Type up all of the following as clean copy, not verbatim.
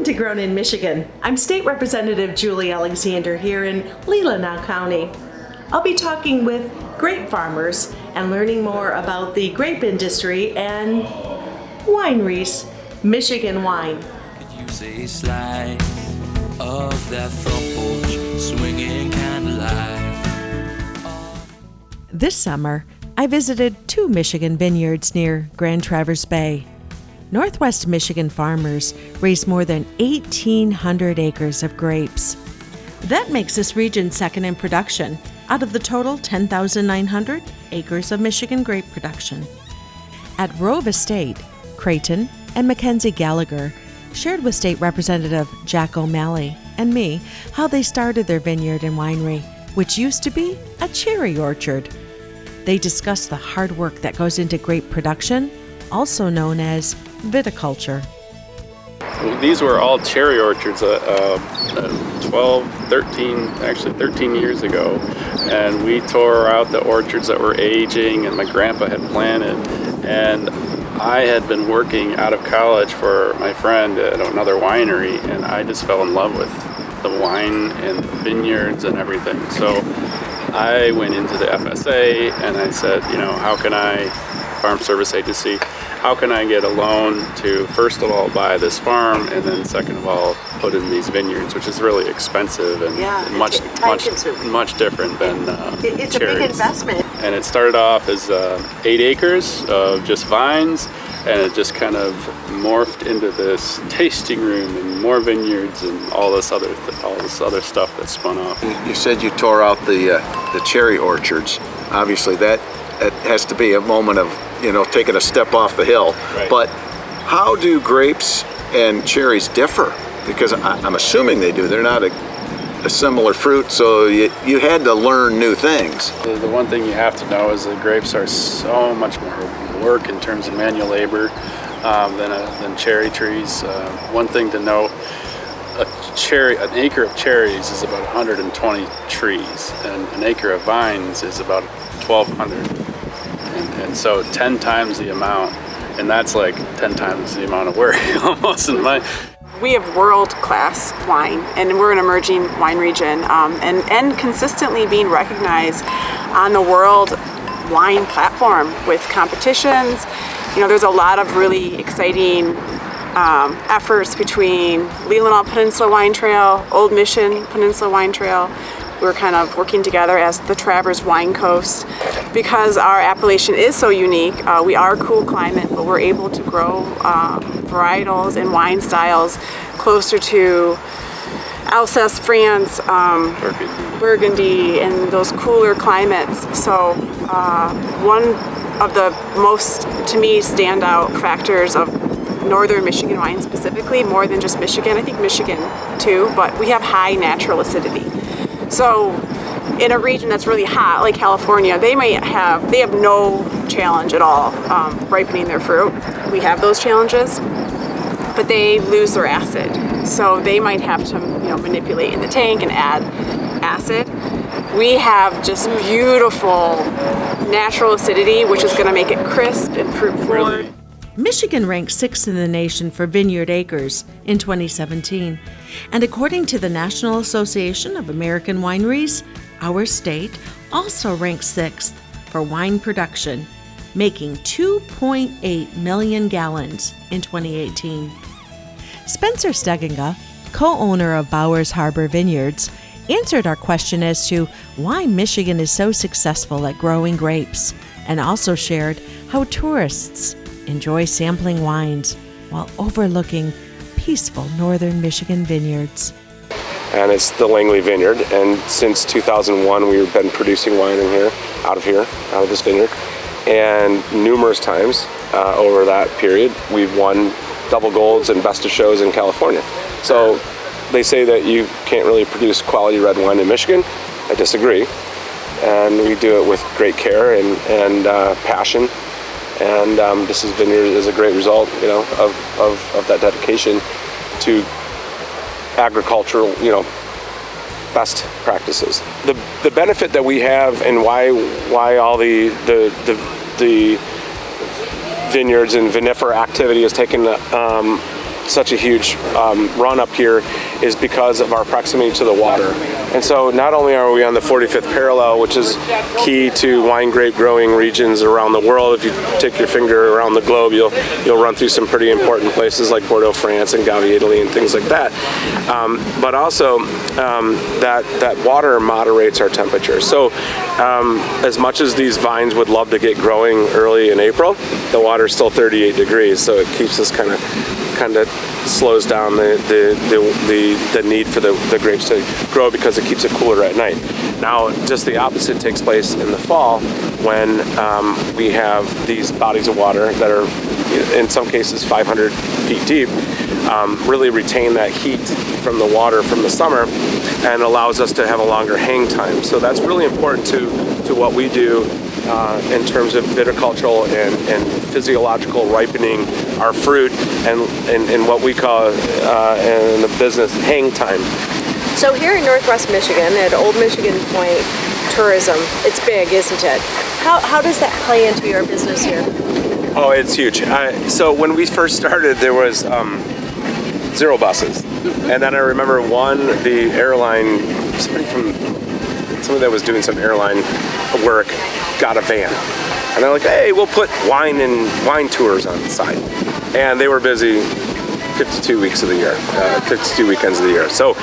to Grown in Michigan. I'm State Representative Julie Alexander here in Leelanau County. I'll be talking with grape farmers and learning more about the grape industry and wineries, Michigan wine. Could use a slice of that front porch swinging kind of life. This summer, I visited 2 Michigan vineyards near Grand Traverse Bay. Northwest Michigan farmers raise more than 1,800 acres of grapes. That makes this region second in production out of the total 10,900 acres of Michigan grape production. At Rove Estate, Creighton and Mackenzie Gallagher shared with State Representative Jack O'Malley and me how they started their vineyard and winery, which used to be a cherry orchard. They discussed the hard work that goes into grape production, also known as viticulture. These were all cherry orchards 13 years ago, and we tore out the orchards that were aging and my grandpa had planted, and I had been working out of college for my friend at another winery, and I just fell in love with the wine and the vineyards and everything. So I went into the FSA and I said, how can I, Farm Service Agency, how can I get a loan to, first of all, buy this farm, and then second of all, put in these vineyards, which is really expensive and much different than It's cherries. a big investment. And it started off as 8 acres of just vines, and it just kind of morphed into this tasting room and more vineyards and all this other stuff that spun off. You said you tore out the cherry orchards. Obviously, that has to be a moment of taking a step off the hill. Right. But how do grapes and cherries differ? Because I'm assuming they do. They're not a similar fruit, so you had to learn new things. The one thing you have to know is that grapes are so much more work in terms of manual labor than cherry trees. One thing to note, an acre of cherries is about 120 trees, and an acre of vines is about 1,200. And so 10 times the amount, and that's like 10 times the amount of work almost in my... We have world-class wine, and we're an emerging wine region, and consistently being recognized on the world wine platform with competitions. There's a lot of really exciting efforts between Leelanau Peninsula Wine Trail, Old Mission Peninsula Wine Trail. We're kind of working together as the Traverse Wine Coast. Because our appellation is so unique, we are a cool climate, but we're able to grow varietals and wine styles closer to Alsace, France, Burgundy, and those cooler climates. So one of the most, to me, standout factors of northern Michigan wine specifically, more than just Michigan, I think Michigan too, but we have high natural acidity. So in a region that's really hot, like California, they have no challenge at all ripening their fruit. We have those challenges, but they lose their acid. So they might have to manipulate in the tank and add acid. We have just beautiful natural acidity, which is going to make it crisp and fruit forward. Michigan ranked 6th in the nation for vineyard acres in 2017. And according to the National Association of American Wineries, our state also ranked 6th for wine production, making 2.8 million gallons in 2018. Spencer Stegenga, co-owner of Bowers Harbor Vineyards, answered our question as to why Michigan is so successful at growing grapes, and also shared how tourists enjoy sampling wines while overlooking peaceful northern Michigan vineyards. And it's the Langley Vineyard, and since 2001 we've been producing wine out of this vineyard, and numerous times over that period we've won double golds and best of shows in California. So they say that you can't really produce quality red wine in Michigan. I disagree, and we do it with great care and passion. And this vineyard is a great result, of that dedication to agricultural, best practices. The benefit that we have, and why all the vineyards and vinifera activity has taken such a huge run up here is because of our proximity to the water. And so not only are we on the 45th parallel, which is key to wine grape growing regions around the world. If you take your finger around the globe, you'll run through some pretty important places like Bordeaux, France, and Gavi, Italy, and things like that. But also that water moderates our temperature. So as much as these vines would love to get growing early in April, the water's still 38 degrees, so it keeps us kind of slows down the need for the grapes to grow because it keeps it cooler at night. Now, just the opposite takes place in the fall when we have these bodies of water that are, in some cases, 500 feet deep, really retain that heat from the water from the summer and allows us to have a longer hang time. So that's really important to what we do in terms of viticultural and physiological ripening our fruit and what we call in the business hang time. So here in Northwest Michigan at Old Michigan Point, tourism, it's big, isn't it? How does that play into your business here? Oh, it's huge. So when we first started, there was 0 buses. And then I remember the airline, somebody that was doing some airline work got a van. And they're like, hey, we'll put wine tours on the side. And they were busy 52 weeks of the year, 52 weekends of the year. So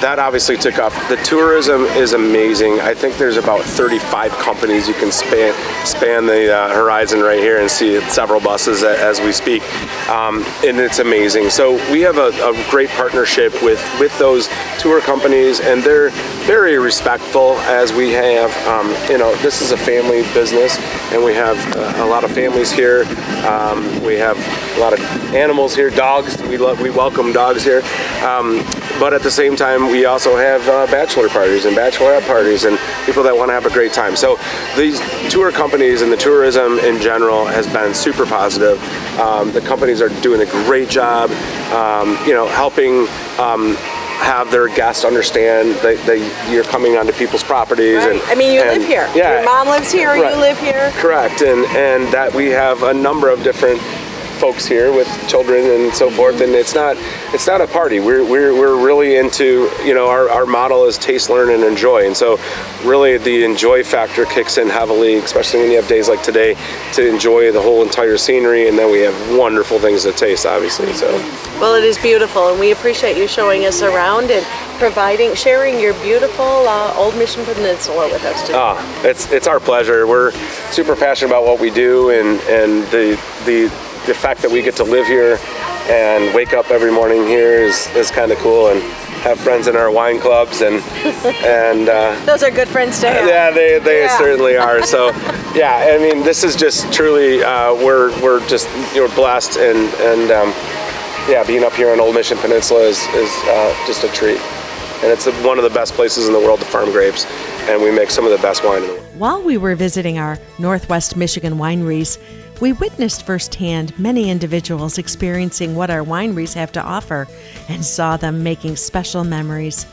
that obviously took off. The tourism is amazing. I think there's about 35 companies you can span the horizon right here and see several buses as we speak. And it's amazing. So we have a great partnership with those tour companies, and they're very respectful as we have, this is a family business, and we have a lot of families here. We have a lot of animals here, dogs. We welcome dogs here. But at the same time, we also have bachelor parties and bachelorette parties and people that want to have a great time. So these tour companies and the tourism in general has been super positive. The companies are doing a great job, helping have their guests understand that you're coming onto people's properties. Right. And you live here. Yeah, your mom lives here, right. You live here. Correct, and that we have a number of different folks here with children and so forth, and it's not a party. We're really into, our model is taste, learn, and enjoy, and so really the enjoy factor kicks in heavily, especially when you have days like today, to enjoy the whole entire scenery, and then we have wonderful things to taste, obviously. So well, it is beautiful, and we appreciate you showing us around and sharing your beautiful Old Michigan Peninsula with us today. It's our pleasure. We're super passionate about what we do, and the fact that we get to live here and wake up every morning here is kind of cool, and have friends in our wine clubs and those are good friends to have. Yeah, they certainly are. So yeah, this is just truly we're just blessed, and being up here on Old Michigan Peninsula is just a treat, and it's one of the best places in the world to farm grapes, and we make some of the best wine in the world. While we were visiting our Northwest Michigan wineries, we witnessed firsthand many individuals experiencing what our wineries have to offer and saw them making special memories.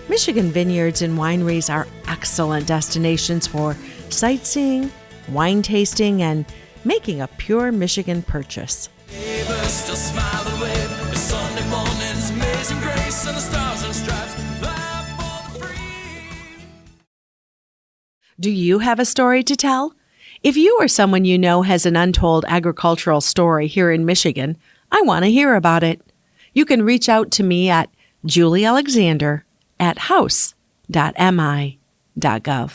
Michigan vineyards and wineries are excellent destinations for sightseeing, wine tasting, and making a pure Michigan purchase. Neighbors still smile and wave. It's Sunday morning's amazing grace and the stars and stripes fly for the free. Do you have a story to tell? If you or someone you know has an untold agricultural story here in Michigan, I want to hear about it. You can reach out to me at juliealexander@house.mi.gov.